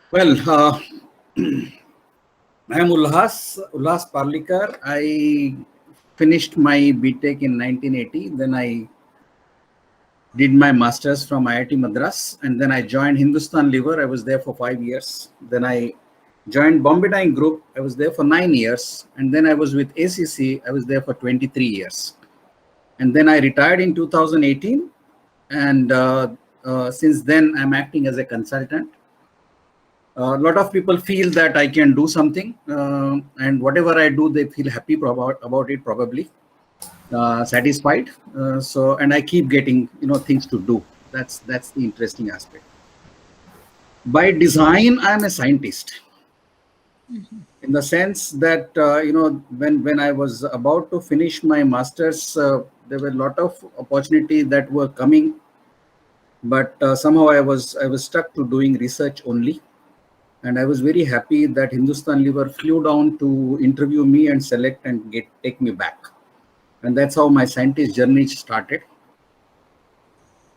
Well, I am Ulhas Parlikar. I finished my BTech in 1980. Then I did my masters from IIT Madras, and then I joined Hindustan Lever. I was there for 5 years. Then I joined Bombay Dyeing Group. I was there for 9 years, and then I was with ACC. I was there for 23 years, and then I retired in 2018. And since then, I'm acting as a consultant. A lot of people feel that I can do something, and whatever I do, they feel happy about it, probably satisfied. And I keep getting things to do. That's the interesting aspect. By design, I'm a scientist in the sense that when I was about to finish my masters, there were a lot of opportunity that were coming, but somehow I was stuck to doing research only. And I was very happy that Hindustan Lever flew down to interview me and select and take me back. And that's how my scientist journey started.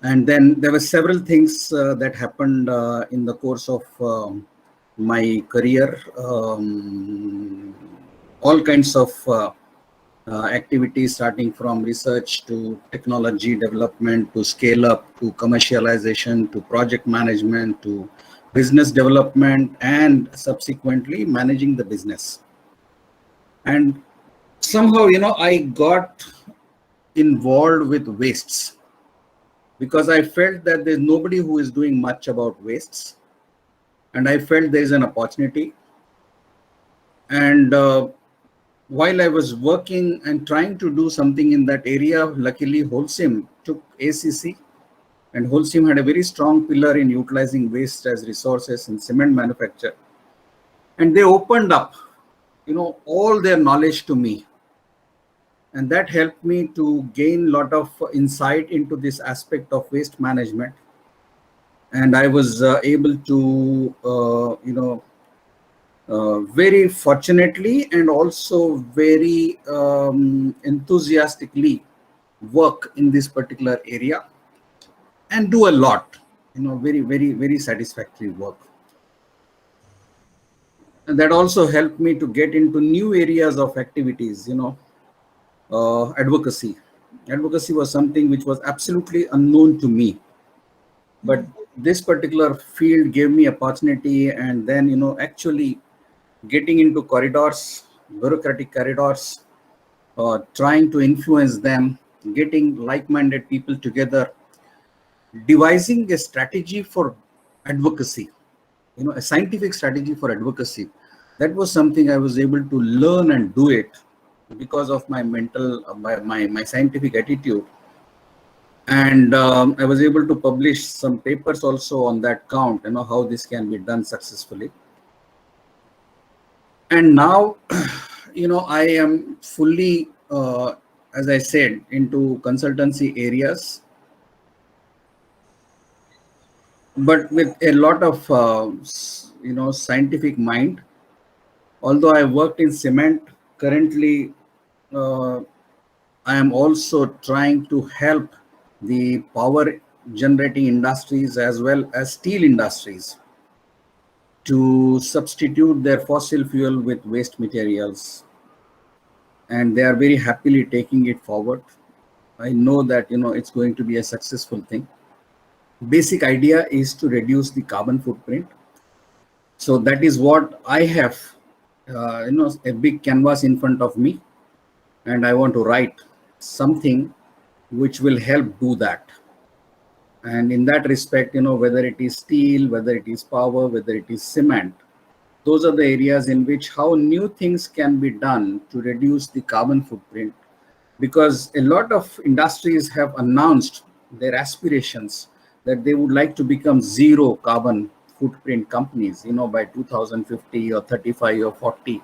And then there were several things that happened in the course of my career. All kinds of activities, starting from research to technology development to scale up to commercialization to project management to business development, and subsequently managing the business. And somehow, I got involved with wastes because I felt that there's nobody who is doing much about wastes. And I felt there's an opportunity. And while I was working and trying to do something in that area, luckily Holcim took ACC. And Holcim had a very strong pillar in utilizing waste as resources in cement manufacture. And they opened up, all their knowledge to me. And that helped me to gain a lot of insight into this aspect of waste management. And I was able to, very fortunately and also very enthusiastically work in this particular area and do a lot, very, very, very satisfactory work. And that also helped me to get into new areas of activities, advocacy. Advocacy was something which was absolutely unknown to me. But this particular field gave me opportunity, and then, actually getting into corridors, bureaucratic corridors, trying to influence them, getting like-minded people together, devising a strategy for advocacy, a scientific strategy for advocacy. That was something I was able to learn and do it because of my mental, my scientific attitude. And I was able to publish some papers also on that count, how this can be done successfully. And now, I am fully, as I said, into consultancy areas, but with a lot of, scientific mind. Although I worked in cement, currently, I am also trying to help the power generating industries as well as steel industries to substitute their fossil fuel with waste materials. And they are very happily taking it forward. I know that, it's going to be a successful thing. Basic idea is to reduce the carbon footprint. So that is what I have, a big canvas in front of me, and I want to write something which will help do that. And in that respect, whether it is steel, whether it is power, whether it is cement, those are the areas in which how new things can be done to reduce the carbon footprint. Because a lot of industries have announced their aspirations that they would like to become zero carbon footprint companies, by 2050 or 35 or 40.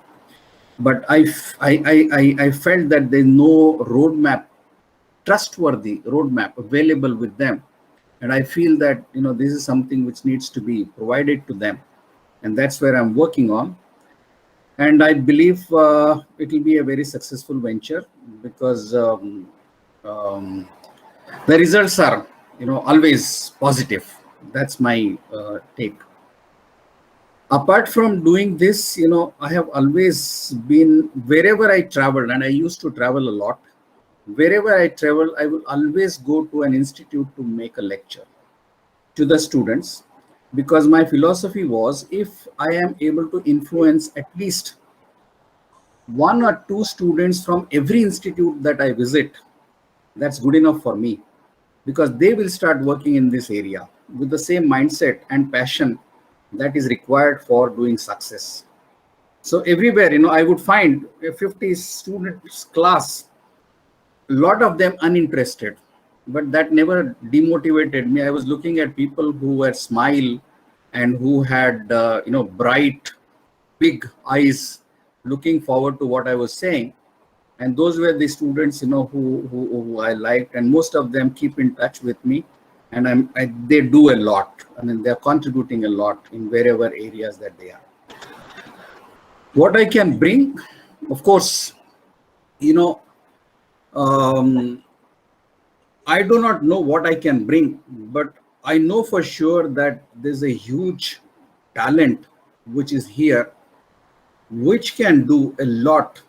But I felt that there's no roadmap, trustworthy roadmap available with them. And I feel that, this is something which needs to be provided to them. And that's where I'm working on. And I believe it will be a very successful venture because the results are, always positive. That's my take. Apart from doing this, I have always been, wherever I traveled, and I used to travel a lot. Wherever I travel, I will always go to an institute to make a lecture to the students, because my philosophy was, if I am able to influence at least one or two students from every institute that I visit, that's good enough for me, because they will start working in this area with the same mindset and passion that is required for doing success. So everywhere, I would find a 50 students class, a lot of them uninterested, but that never demotivated me. I was looking at people who were smile and who had bright big eyes, looking forward to what I was saying, and those were the students who I liked, and most of them keep in touch with me, and they do a lot. I mean, they're contributing a lot in wherever areas that they are. What I can bring, of course, you know um, I do not know what I can bring, but I know for sure that there's a huge talent which is here, which can do a lot,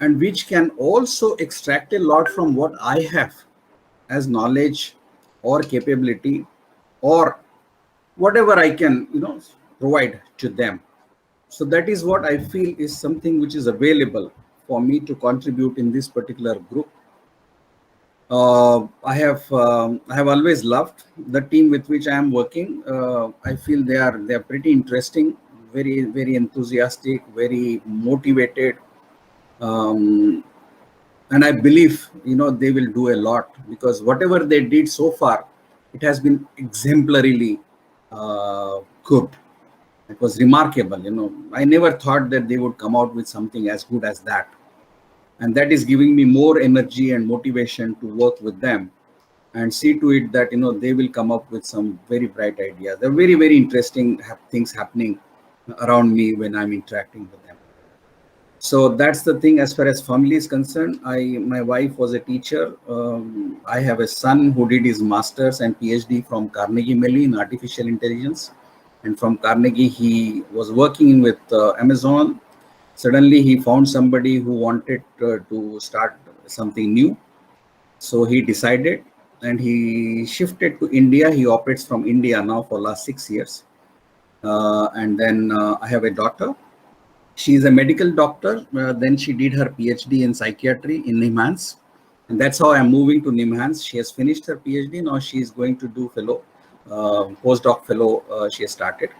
and which can also extract a lot from what I have as knowledge or capability, or whatever I can provide to them. So that is what I feel is something which is available for me to contribute in this particular group. I have always loved the team with which I am working. I feel they are pretty interesting, very very enthusiastic, very motivated, um, and I believe they will do a lot, because whatever they did so far, it has been exemplarily good. It was remarkable. I never thought that they would come out with something as good as that, and that is giving me more energy and motivation to work with them and see to it that they will come up with some very bright ideas. There are very very interesting things happening around me when I'm interacting with them. So that's the thing. As far as family is concerned, my wife was a teacher. I have a son who did his masters and PhD from Carnegie Mellon in artificial intelligence, and from Carnegie he was working with Amazon. Suddenly he found somebody who wanted to start something new, so he decided, and he shifted to India. He operates from India now for last 6 years. And then I have a daughter. She is a medical doctor. Then she did her PhD in psychiatry in NIMHANS. And that's how I'm moving to NIMHANS. She has finished her PhD. Now she is going to do postdoc fellow she has started.